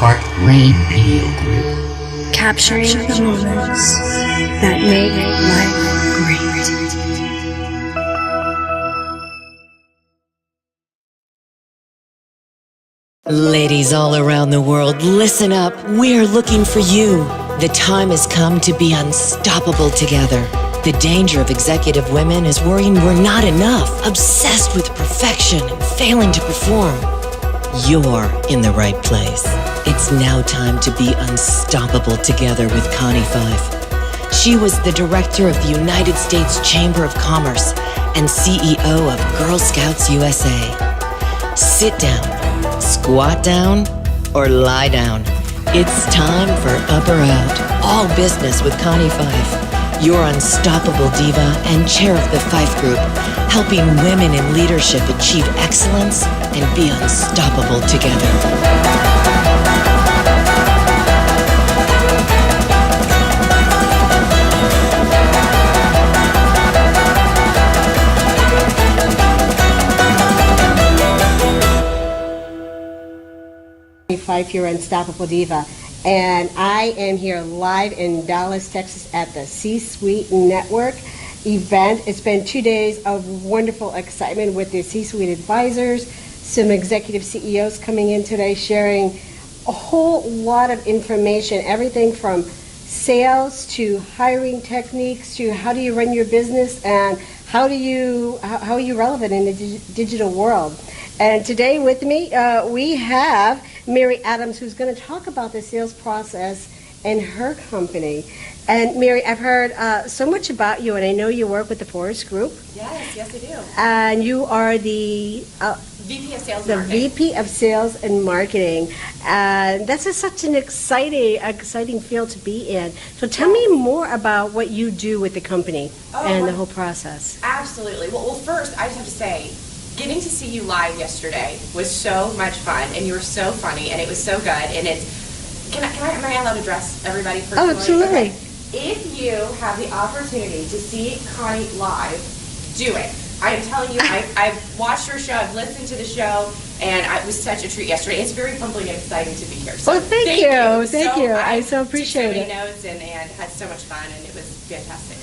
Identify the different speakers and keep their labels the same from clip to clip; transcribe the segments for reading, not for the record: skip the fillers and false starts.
Speaker 1: Radio Group.
Speaker 2: Capturing the moments that make life great.
Speaker 3: Ladies all around the world, listen up. We're looking for you. The time has come to be unstoppable together. The danger of executive women is worrying we're not enough, obsessed with perfection and failing to perform. You're in the right place. It's now time to be unstoppable together with Connie Five. She was the director of the United States Chamber of Commerce and CEO of Girl Scouts USA. Sit down, squat down, or lie down. It's time for Up or Out. All business with Connie Five, your unstoppable diva and chair of the Fife Group, helping women in leadership achieve excellence and be unstoppable together.
Speaker 4: 5 Your Unstoppable Diva, and I am here live in Dallas, Texas at the C-Suite Network event. It's been 2 days of wonderful excitement with the C-Suite advisors, some executive CEOs coming in today sharing a whole lot of information, everything from sales to hiring techniques to how do you run your business and how are you relevant in the digital world. And today with me, we have Mary Adams, who's going to talk about the sales process in her company. And Mary, I've heard so much about you, and I know you work with the Forest Group.
Speaker 5: Yes, I do.
Speaker 4: And you are the
Speaker 5: VP of Sales and
Speaker 4: the
Speaker 5: Marketing.
Speaker 4: VP of Sales and Marketing. And that's such an exciting field to be in. So tell me more about what you do with the company and the whole process.
Speaker 5: Absolutely. Well, first, I just have to say, getting to see you live yesterday was so much fun, and you were so funny, and it was so good. And am I allowed to address everybody personally?
Speaker 4: Oh, absolutely.
Speaker 5: Okay. If you have the opportunity to see Connie live, do it. I am telling you, I've watched her show, I've listened to the show, and it was such a treat yesterday. It's very humbling and exciting to be here. So
Speaker 4: well, thank you. I so appreciate
Speaker 5: took so
Speaker 4: it.
Speaker 5: many notes and had so much fun, and it was fantastic.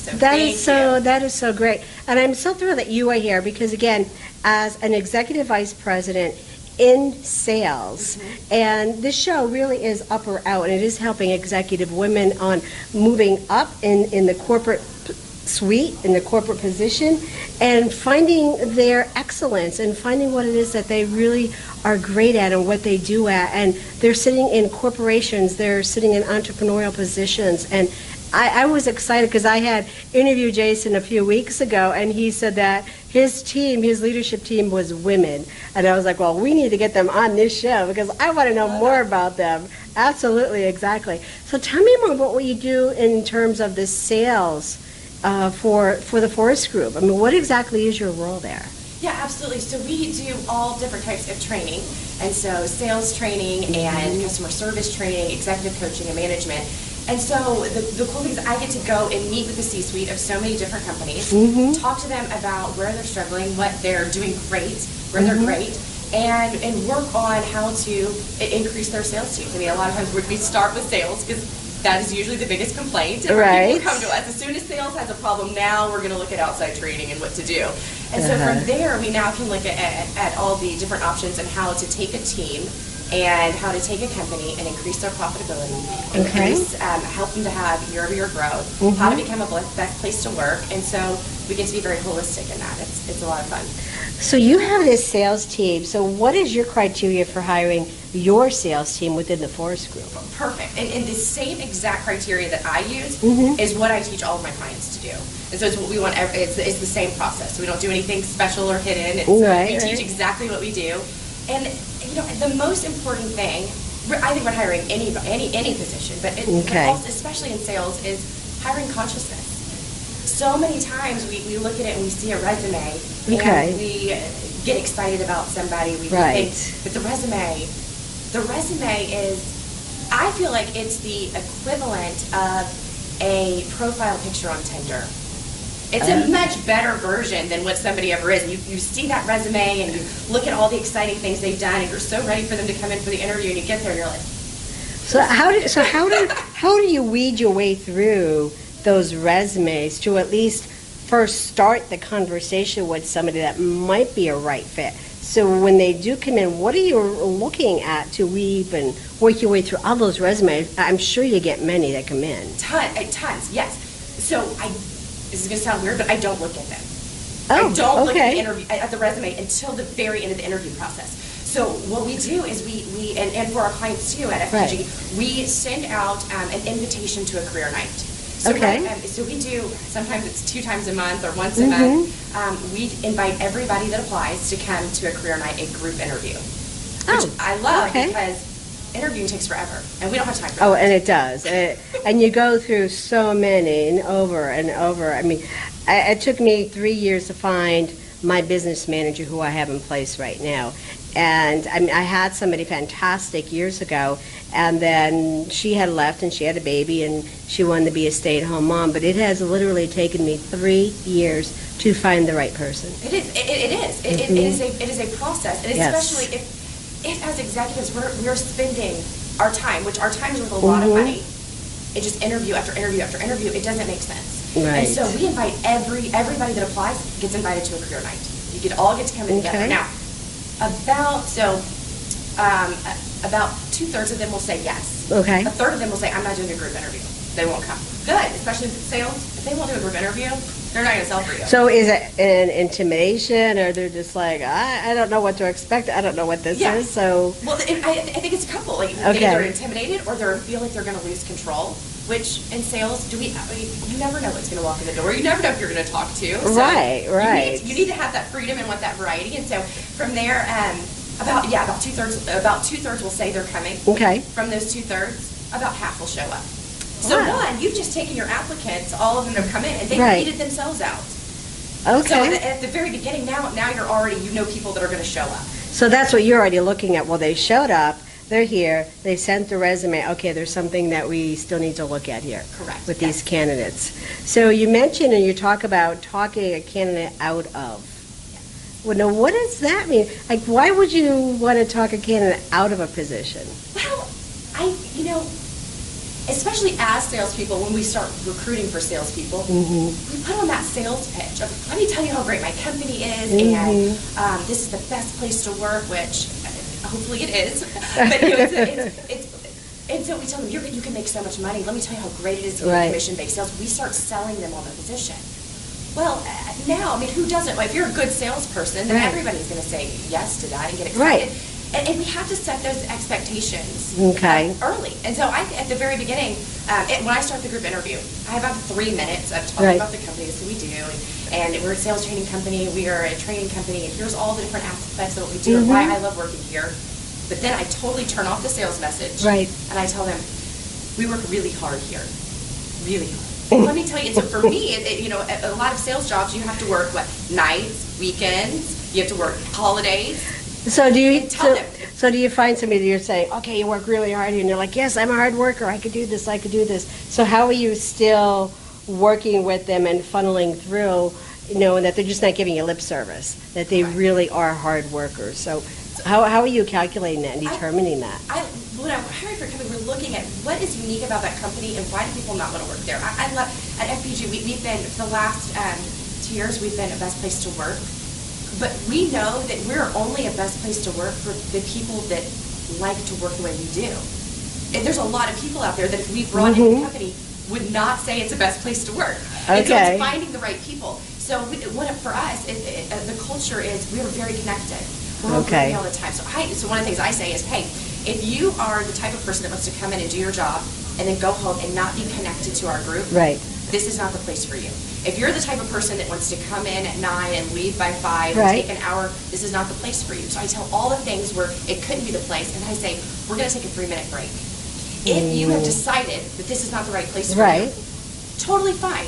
Speaker 5: So
Speaker 4: that is so great. And I'm so thrilled that you are here because, again, as an executive vice president in sales, and this show really is Up or Out, and it is helping executive women on moving up in the corporate suite, in the corporate position, and finding their excellence and finding what it is that they really are great at and what they do at. And they're sitting in corporations, they're sitting in entrepreneurial positions. And I was excited because I had interviewed Jason a few weeks ago, and he said that his leadership team was women. And I was like, well, we need to get them on this show because I want to know more about them. Absolutely, exactly. So tell me more about what you do in terms of the sales for the Forest Group. I mean, what exactly is your role there?
Speaker 5: Yeah, absolutely. So we do all different types of training. And so sales training and customer service training, executive coaching and management. And so the cool thing is I get to go and meet with the C-suite of so many different companies, talk to them about where they're struggling, what they're doing great, where they're great, and work on how to increase their sales teams. I mean, a lot of times we start with sales because that is usually the biggest complaint. And
Speaker 4: right.
Speaker 5: People come to us. As soon as sales has a problem, now we're going to look at outside training and what to do. And so from there, we now can look at all the different options and how to take a team and how to take a company and increase their profitability, help them to have year-over-year growth, how to become a best place to work. And so we get to be very holistic in that. It's a lot of fun.
Speaker 4: So you have this sales team. So what is your criteria for hiring your sales team within the Forest Group?
Speaker 5: Perfect. And the same exact criteria that I use is what I teach all of my clients to do. And so it's what we want. It's the same process. So we don't do anything special or hidden. We teach exactly what we do. And the most important thing, I think, when hiring any position, but also, especially in sales, is hiring consciousness. So many times we look at it and we see a resume and we get excited about somebody. We think, but the resume is, I feel like it's the equivalent of a profile picture on Tinder. It's a much better version than what somebody ever is. You see that resume and you look at all the exciting things they've done and you're so ready for them to come in for the interview and you get there and you're like,
Speaker 4: How do you weed your way through those resumes to at least first start the conversation with somebody that might be a right fit? So when they do come in, what are you looking at to weave and work your way through all those resumes? I'm sure you get many that come in.
Speaker 5: Tons, yes. So this is going to sound weird, but I don't look at them.
Speaker 4: Oh,
Speaker 5: I don't look
Speaker 4: okay.
Speaker 5: at the resume until the very end of the interview process. So what we do is we and for our clients too at FPG, we send out an invitation to a career night. So
Speaker 4: Okay.
Speaker 5: So we do, sometimes it's 2 times a month or once a month. We invite everybody that applies to come to a career night, a group interview. Which I love because interviewing takes forever, and we don't have time for that.
Speaker 4: Oh, and it does. And you go through so many and over and over. I mean, it took me 3 years to find my business manager who I have in place right now. And I mean, I had somebody fantastic years ago, and then she had left and she had a baby and she wanted to be a stay-at-home mom. But it has literally taken me 3 years to find the right person.
Speaker 5: It is. It is a process, and
Speaker 4: Yes.
Speaker 5: especially if as executives we're spending our time, which our time is worth a lot of money. It just interview after interview after interview. It doesn't make sense.
Speaker 4: Right.
Speaker 5: And so we invite everybody that applies gets invited to a career night. You could all get to come in together.
Speaker 4: Okay.
Speaker 5: Now, about 2/3 of them will say yes.
Speaker 4: Okay.
Speaker 5: A third of them will say, I'm not doing a group interview. They won't come. Good, especially with sales. If they won't do a group interview, they're not going to sell for you.
Speaker 4: So is it an intimidation, or they're just like, I don't know what to expect. I don't know what this
Speaker 5: Yeah.
Speaker 4: is. So
Speaker 5: Well, I think it's a couple. Like
Speaker 4: Okay.
Speaker 5: they either intimidated or they feel like they're going to lose control. Which in sales, you never know what's going to walk in the door. You never know if you're going to talk to. So
Speaker 4: Right.
Speaker 5: You need to have that freedom and want that variety. And so from there, about 2/3 will say they're coming.
Speaker 4: Okay.
Speaker 5: From those 2/3, about half will show up. So
Speaker 4: Wow.
Speaker 5: you've just taken your applicants, all of them have come in, and they've
Speaker 4: Right.
Speaker 5: weeded themselves out.
Speaker 4: Okay.
Speaker 5: So at the very beginning, now you're already, people that are going to show up.
Speaker 4: So that's what you're already looking at. Well, they showed up, they're here, they sent the resume. Okay, there's something that we still need to look at here.
Speaker 5: Correct,
Speaker 4: With
Speaker 5: yes.
Speaker 4: these candidates. So you mentioned and you talk about talking a candidate out of. Well, now what does that mean? Like, why would you want to talk a candidate out of a position?
Speaker 5: Well, especially as salespeople, when we start recruiting for salespeople, we put on that sales pitch of, let me tell you how great my company is, and this is the best place to work, which hopefully it is. But and so we tell them, you can make so much money. Let me tell you how great it is to be
Speaker 4: Right.
Speaker 5: in commission-based sales. We start selling them on the position. Well, now, who doesn't? Well, if you're a good salesperson, then
Speaker 4: Right.
Speaker 5: everybody's going to say yes to that and get excited.
Speaker 4: Right.
Speaker 5: And we have to set those expectations
Speaker 4: Okay.
Speaker 5: early. And so at the very beginning, when I start the group interview, I have about 3 minutes of talking
Speaker 4: Right.
Speaker 5: about the company, this is what we do, and we're a sales training company, we are a training company, and here's all the different aspects of what we do and why I love working here. But then I totally turn off the sales message.
Speaker 4: Right.
Speaker 5: And I tell them, we work really hard here. Really hard. Let me tell you, so for me, a lot of sales jobs, you have to work, nights, weekends, you have to work holidays.
Speaker 4: So do you
Speaker 5: Tell them.
Speaker 4: so do you find somebody that you're saying, okay, you work really hard, and you're like, yes, I'm a hard worker, I could do this, I could do this. So how are you still working with them and funneling through, knowing that they're just not giving you lip service, that they
Speaker 5: Right.
Speaker 4: really are hard workers? So how are you calculating that and determining that?
Speaker 5: When I'm hiring for a company, we're looking at what is unique about that company and why do people not want to work there. I love, at FPG, we've been, for the last 2 years, we've been a best place to work. But we know that we're only a best place to work for the people that like to work the way we do. And there's a lot of people out there that if we brought in the company would not say it's the best place to work. And so
Speaker 4: Okay.
Speaker 5: it's finding the right people. So for us, the culture is we're very connected. We're
Speaker 4: Okay.
Speaker 5: working all the time. So one of the things I say is, hey, if you are the type of person that wants to come in and do your job and then go home and not be connected to our group,
Speaker 4: Right.
Speaker 5: this is not the place for you. If you're the type of person that wants to come in at 9 and leave by 5
Speaker 4: Right.
Speaker 5: and take an hour, this is not the place for you. So I tell all the things where it couldn't be the place, and I say, we're going to take a 3-minute break. If you have decided that this is not the right place for
Speaker 4: Right.
Speaker 5: you, totally fine.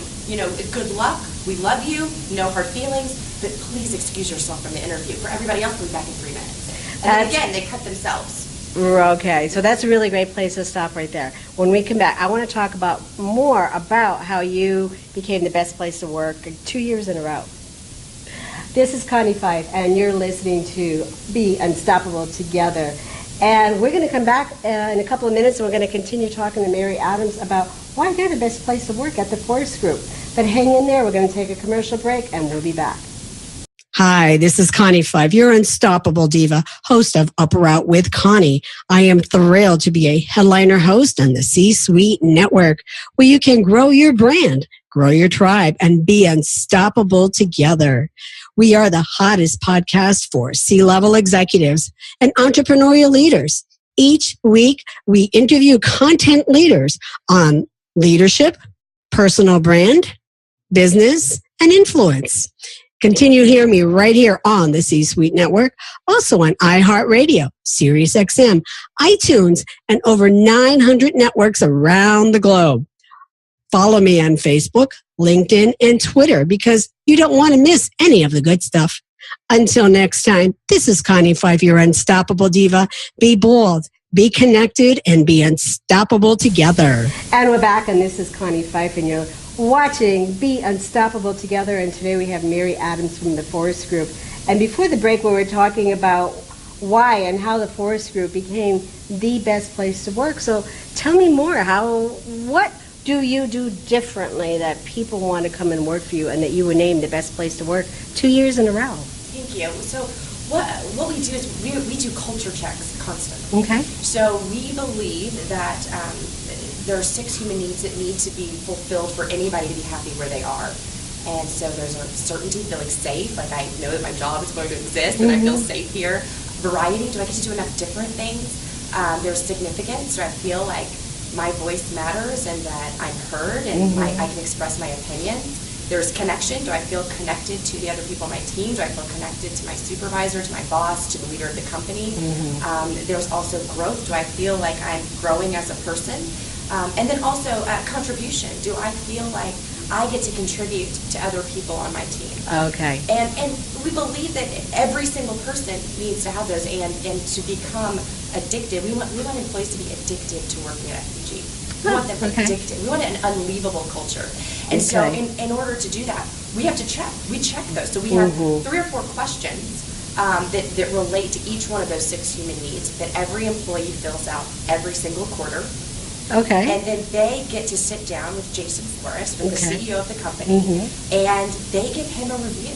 Speaker 5: Good luck. We love you. No hard feelings. But please excuse yourself from the interview. For everybody else, we'll be back in 3 minutes. And then again, they cut themselves.
Speaker 4: Okay, so that's a really great place to stop right there. When we come back, I want to talk more about how you became the best place to work 2 years in a row. This is Connie Fife, and you're listening to Be Unstoppable Together. And we're going to come back in a couple of minutes, and we're going to continue talking to Mary Adams about why they're the best place to work at the Forest Group. But hang in there. We're going to take a commercial break, and we'll be back.
Speaker 1: Hi, this is Connie Five, your unstoppable diva, host of Up or Out with Connie. I am thrilled to be a headliner host on the C-Suite Network, where you can grow your brand, grow your tribe, and be unstoppable together. We are the hottest podcast for C-level executives and entrepreneurial leaders. Each week, we interview content leaders on leadership, personal brand, business, and influence. Continue to hear me right here on the C-Suite Network, also on iHeartRadio, SiriusXM, iTunes, and over 900 networks around the globe. Follow me on Facebook, LinkedIn, and Twitter because you don't want to miss any of the good stuff. Until next time, this is Connie Five, your unstoppable diva. Be bold, be connected, and be unstoppable together.
Speaker 4: And we're back, and this is Connie Fife, and you're watching Be Unstoppable Together, and today we have Mary Adams from the Forest Group. And before the break, we were talking about why and how the Forest Group became the best place to work. So tell me more. What do you do differently that people want to come and work for you, and that you were named the best place to work 2 years in a row?
Speaker 5: Thank you. So what we do is we do culture checks constantly.
Speaker 4: Okay.
Speaker 5: So we believe that there are 6 human needs that need to be fulfilled for anybody to be happy where they are. And so there's a certainty, feeling safe, like I know that my job is going to exist and I feel safe here. Variety, do I get to do enough different things? There's significance, do I feel like my voice matters and that I'm heard and I can express my opinions? There's connection, do I feel connected to the other people on my team? Do I feel connected to my supervisor, to my boss, to the leader of the company? There's also growth, do I feel like I'm growing as a person? And then also contribution. Do I feel like I get to contribute to other people on my team?
Speaker 4: Okay.
Speaker 5: And we believe that every single person needs to have those, and to become addicted. We want employees to be addicted to working at FPG. We want them addicted. We want an unleavable culture. And so in order to do that, we have to check. We check those. So we have 3 or 4 questions that relate to each one of those 6 human needs that every employee fills out every single quarter.
Speaker 4: Okay.
Speaker 5: And then they get to sit down with Jason Forrest, with the CEO of the company, and they give him a review.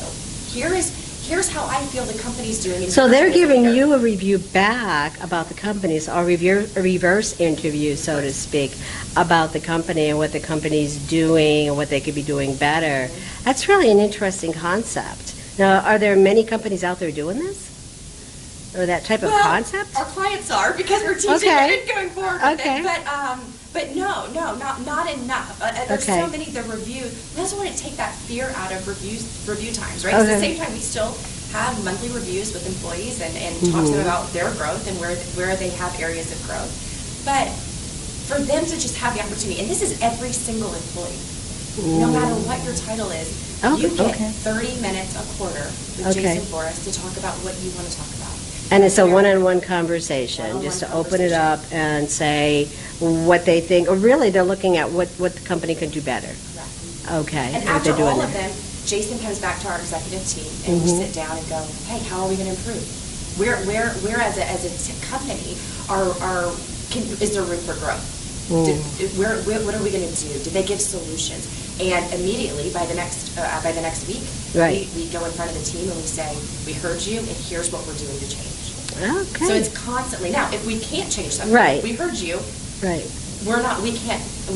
Speaker 5: Here's how I feel the company's doing.
Speaker 4: So they're giving you a review back about the company, so a reverse interview, so to speak, about the company and what the company's doing and what they could be doing better. That's really an interesting concept. Now, are there many companies out there doing this? Or that type of concept?
Speaker 5: Our clients are, because we're teaching it and going forward with it. But no, not enough. There's so many the review. We also want to take that fear out of review times, right? At the same time, we still have monthly reviews with employees and talk to them about their growth and where they have areas of growth. But for them to just have the opportunity, and this is every single employee, no matter what your title is, you get 30 minutes a quarter with Jason Forrest to talk about what you want to talk about.
Speaker 4: And it's a one-on-one conversation, just to open it up and say what they think, or really they're looking at what the company can do better.
Speaker 5: Correct.
Speaker 4: Okay.
Speaker 5: And after all of them, Jason comes back to our executive team and we sit down and go, hey, how are we going to improve? Where as a company is there room for growth? What are we going to do? Do they give solutions? And immediately by the next week, we go in front of the team and we say, we heard you, and here's what we're doing to change.
Speaker 4: Okay.
Speaker 5: So it's constantly, now if we can't change something, we heard you.
Speaker 4: Right.
Speaker 5: We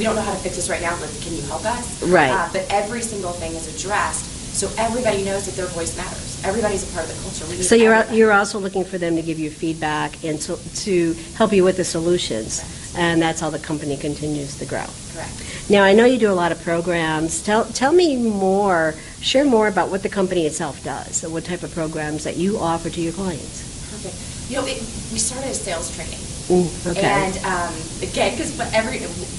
Speaker 5: don't know how to fix this right now, but can you help us?
Speaker 4: Right.
Speaker 5: But every single thing is addressed, so everybody knows that their voice matters. Everybody's a part of the culture.
Speaker 4: So you're also looking for them to give you feedback and to help you with the solutions. Correct. And that's how the company continues to grow.
Speaker 5: Correct.
Speaker 4: Now, I know you do a lot of programs. Tell me more, share more about what the company itself does, so what type of programs that you offer to your clients.
Speaker 5: Perfect. We started as sales training.
Speaker 4: Okay.
Speaker 5: And again, because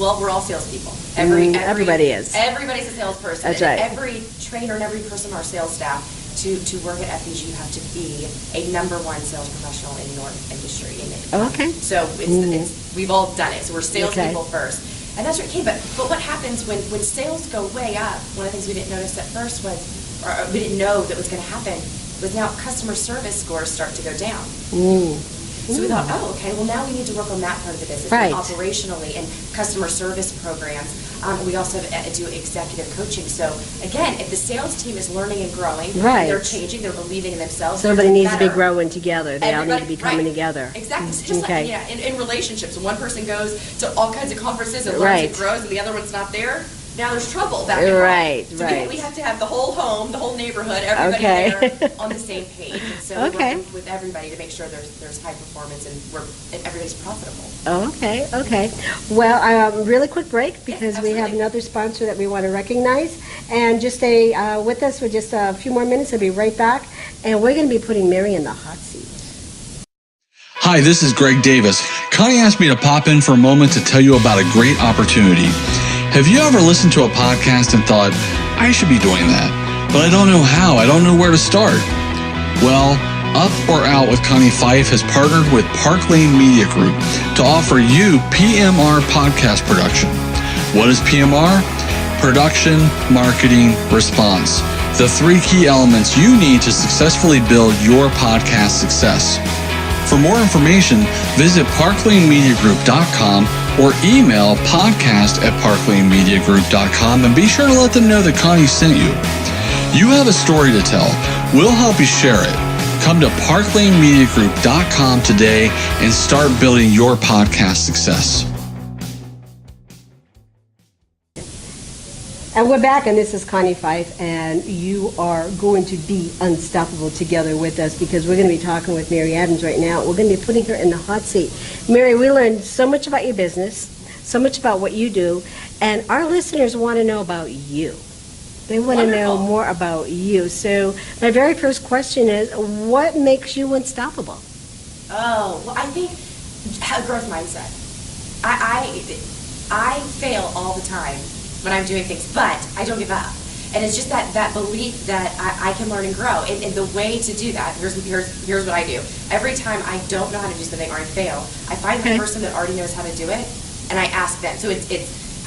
Speaker 5: we're all salespeople.
Speaker 4: Everybody is.
Speaker 5: Everybody's a salesperson.
Speaker 4: That's right.
Speaker 5: Every trainer and every person on our sales staff, to work at FEG, you have to be a #1 sales professional in your industry.
Speaker 4: Okay.
Speaker 5: So we've all done it. So we're salespeople first. And that's okay, but what happens when sales go way up? One of the things we didn't notice at first was, or we didn't know that was going to happen, was now customer service scores start to go down. So we thought, oh, okay, well now we need to work on that part of the business,
Speaker 1: Right.
Speaker 5: and operationally and customer service programs. We also do executive coaching. So again, if the sales team is learning and growing,
Speaker 1: Right.
Speaker 5: they're changing, they're believing in themselves.
Speaker 1: So everybody
Speaker 5: they're
Speaker 1: needs to be
Speaker 5: better.
Speaker 1: growing together. They all need to be
Speaker 5: Everybody-
Speaker 1: coming
Speaker 5: right.
Speaker 1: together.
Speaker 5: Exactly. So just
Speaker 1: Okay.
Speaker 5: like, in relationships, when one person goes to all kinds of conferences and learns
Speaker 1: Right.
Speaker 5: and grows, and the other one's not there, now there's trouble back and
Speaker 1: Right,
Speaker 5: forth. So
Speaker 1: right.
Speaker 5: we have to have the whole home, the whole neighborhood, everybody
Speaker 1: Okay.
Speaker 5: there on the same page. And so we
Speaker 1: Okay.
Speaker 5: work with everybody to make sure there's high performance and everybody's profitable.
Speaker 1: Okay, okay. Well, really quick break because we have
Speaker 5: absolutely.
Speaker 1: another sponsor that we want to recognize. And just stay with us for just a few more minutes. I'll be right back. And we're going to be putting Mary in the hot seat.
Speaker 6: Hi, this is Greg Davis. Connie asked me to pop in for a moment to tell you about a great opportunity. Have you ever listened to a podcast and thought, I should be doing that, but I don't know how, I don't know where to start? Well, Up or Out with Connie Fife has partnered with Park Lane Media Group to offer you PMR podcast production. What is PMR? Production, marketing, response. The three key elements you need to successfully build your podcast success. For more information, visit parklanemediagroup.com or email podcast@parklanemediagroup.com and be sure to let them know that Connie sent you. You have a story to tell. We'll help you share it. Come to parklanemediagroup.com today and start building your podcast success.
Speaker 1: And we're back, and this is Connie Fife, and you are going to be unstoppable together with us because we're going to be talking with Mary Adams right now. We're going to be putting her in the hot seat. Mary, we learned so much about your business, so much about what you do, and our listeners want to know about you. They want to know
Speaker 5: Wonderful.
Speaker 1: more about you. So my very first question is, what makes you unstoppable?
Speaker 5: Oh, well, I think a growth mindset. I fail all the time when I'm doing things, but I don't give up. And it's just that belief that I can learn and grow. And the way to do that, here's what I do. Every time I don't know how to do something or I fail, I find the person that already knows how to do it, and I ask them. So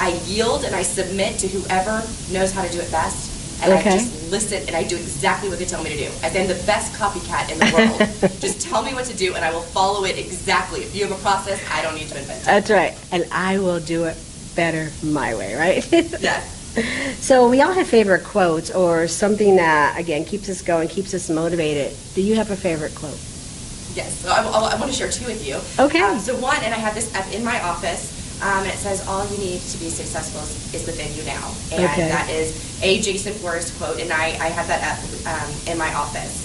Speaker 5: I yield and I submit to whoever knows how to do it best. And I just listen, and I do exactly what they tell me to do. I've been the best copycat in the world. Just tell me what to do, and I will follow it exactly. If you have a process, I don't need to invent it.
Speaker 1: That's right. And I will do it better my way, right?
Speaker 5: Yes.
Speaker 1: So we all have favorite quotes or something that, again, keeps us going, keeps us motivated. Do you have a favorite quote?
Speaker 5: Yes. So I want to share two with you.
Speaker 1: Okay.
Speaker 5: So one, and I have this up in my office, and it says, all you need to be successful is within you now. And that is a Jason Forrest quote, and I have that up in my office.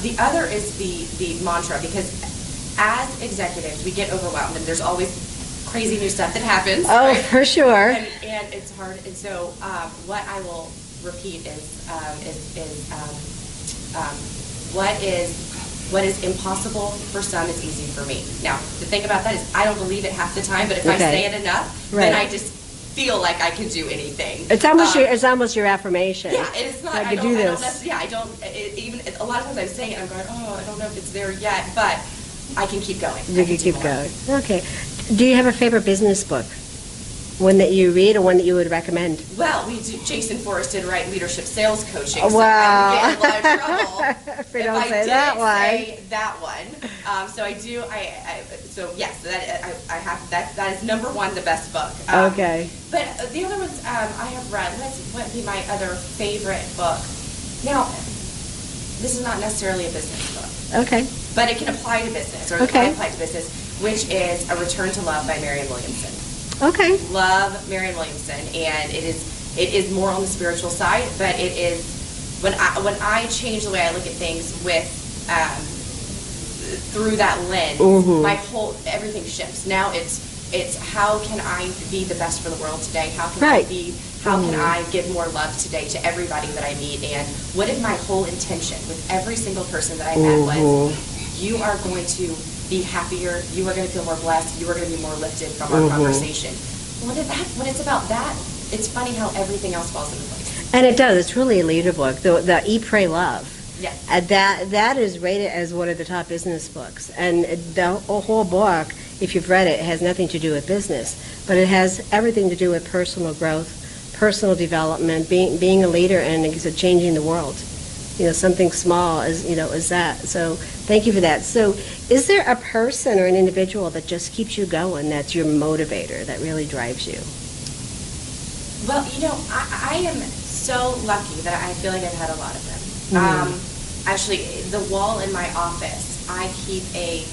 Speaker 5: The other is the mantra, because as executives, we get overwhelmed, and there's always crazy new stuff that happens.
Speaker 1: Oh,
Speaker 5: right?
Speaker 1: for sure.
Speaker 5: And it's hard. And so what I will repeat is what is impossible for some is easy for me. Now, the thing about that is I don't believe it half the time, but if I say it enough, then I just feel like I can do anything.
Speaker 1: It's almost your affirmation.
Speaker 5: Yeah, it's not.
Speaker 1: I can do this.
Speaker 5: Even a lot of times I'm saying it, I'm going, oh, I don't know if it's there yet, but I can keep going.
Speaker 1: You can keep going. Okay. Do you have a favorite business book? One that you read or one that you would recommend?
Speaker 5: Well, Jason Forrest did write leadership sales coaching, so
Speaker 1: Wow.
Speaker 5: I would get in a lot of trouble
Speaker 1: If we don't say that one.
Speaker 5: So I do. So yes, I have that. That is number one, the best book.
Speaker 1: Okay.
Speaker 5: But the other ones I have read. What would be my other favorite book? Now, this is not necessarily a business book.
Speaker 1: Okay.
Speaker 5: But it can apply to business, or
Speaker 1: Okay.
Speaker 5: it can apply to business, which is A Return to Love by Marianne Williamson.
Speaker 1: Okay.
Speaker 5: Love Marianne Williamson, and it is more on the spiritual side, but it is when I change the way I look at things with through that lens, my whole everything shifts. Now it's how can I be the best for the world today? How can I give more love today to everybody that I meet? And what if my whole intention with every single person that I met was, you are going to be happier, you are going to feel more blessed, you are going to be more lifted from our conversation. When it's about that, it's funny how everything else falls into place.
Speaker 1: And it does. It's really a leader book. The Eat, Pray, Love.
Speaker 5: Yes.
Speaker 1: That is rated as one of the top business books. And the whole book, if you've read it, has nothing to do with business, but it has everything to do with personal growth, personal development, being a leader, and changing the world.
Speaker 4: something small is that. So thank you for that. So is there a person or an individual that just keeps you going, that's your motivator, that really drives you?
Speaker 5: Well, I am so lucky that I feel like I've had a lot of them. Actually, the wall in my office, I keep a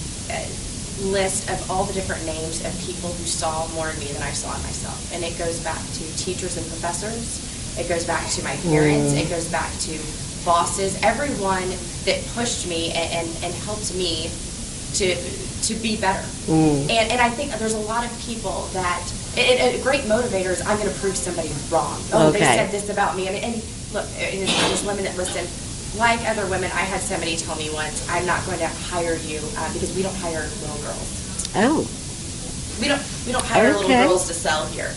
Speaker 5: list of all the different names of people who saw more in me than I saw in myself. And it goes back to teachers and professors. It goes back to my parents. It goes back to bosses, everyone that pushed me and helped me to be better. And I think there's a lot of people that, a great motivator is, I'm going to prove somebody wrong. Oh, they said this about me. And look, there's women that listen. Like other women, I had somebody tell me once, I'm not going to hire you because we don't hire little girls.
Speaker 4: Oh.
Speaker 5: We don't hire little girls to sell here.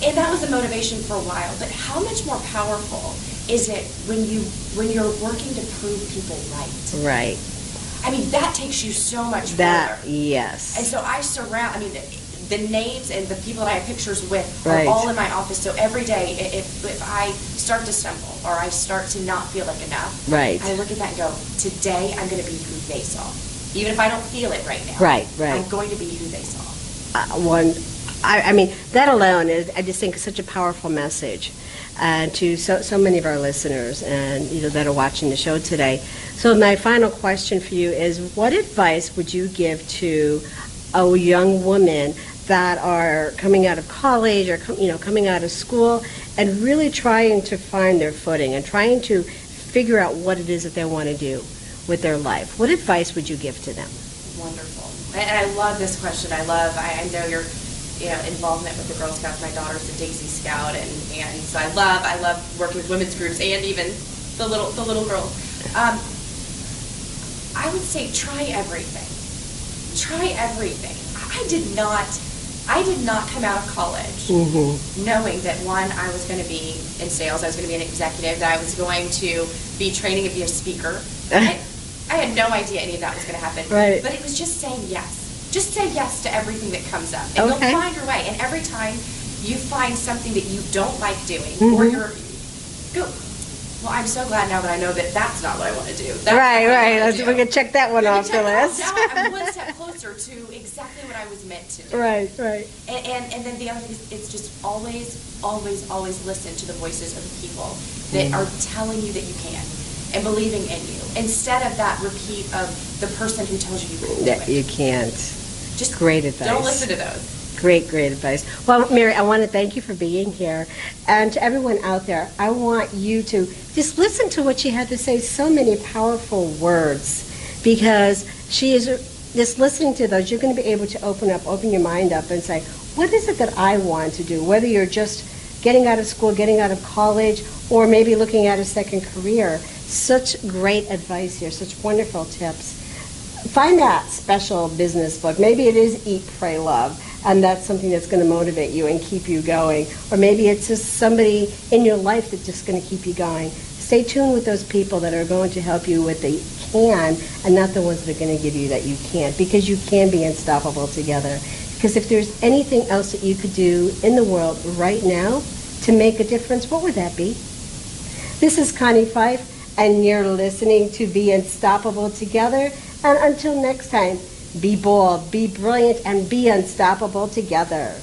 Speaker 5: And that was the motivation for a while. But how much more powerful is it when you're working to prove people right?
Speaker 4: Right.
Speaker 5: I mean, that takes you so much
Speaker 4: further.
Speaker 5: Yes. And so I surround, the names and the people that I have pictures with are all in my office. So every day, if I start to stumble or I start to not feel like enough, I look at that and go, today I'm going to be who they saw. Even if I don't feel it right now. Right. I'm going to be who they saw.
Speaker 4: That alone is, I just think, such a powerful message to so many of our listeners and that are watching the show today. So my final question for you is, what advice would you give to a young woman that are coming out of college or coming out of school and really trying to find their footing and trying to figure out what it is that they want to do with their life? What advice would you give to them?
Speaker 5: Wonderful. And I love this question. I know your involvement with the Girl Scouts. My daughter's a Daisy Scout, and so I love working with women's groups and even the little girls. I would say try everything. Try everything. I did not come out of college knowing that, one, I was going to be in sales, I was going to be an executive, that I was going to be training to be a speaker. I had no idea any of that was going to happen. Right. But it was just saying yes. Just say yes to everything that comes up. And you'll find your way. And every time you find something that you don't like doing, or well, I'm so glad now that I know that that's not what I want to do.
Speaker 4: Right. We're going to check that one off the list.
Speaker 5: Now I'm one step closer to exactly what I was meant to do. Right. And then the other thing is, it's just always listen to the voices of the people that are telling you that you can and believing in you, instead of that repeat of the person who tells you you can't do it.
Speaker 4: You can't. Just great advice.
Speaker 5: Don't listen to those.
Speaker 4: Great advice. Well, Mary, I want to thank you for being here. And to everyone out there, I want you to just listen to what she had to say. So many powerful words, because she is just listening to those. You're going to be able to open your mind up and say, what is it that I want to do? Whether you're just getting out of school, getting out of college, or maybe looking at a second career. Such great advice here, such wonderful tips. Find that special business book. Maybe it is Eat, Pray, Love, and that's something that's going to motivate you and keep you going. Or maybe it's just somebody in your life that's just going to keep you going. Stay tuned with those people that are going to help you with the can and not the ones that are going to give you that you can't, because you can be unstoppable together. Because if there's anything else that you could do in the world right now to make a difference, what would that be? This is Connie Fife, and you're listening to Be Unstoppable Together. And until next time, be bold, be brilliant, and be unstoppable together.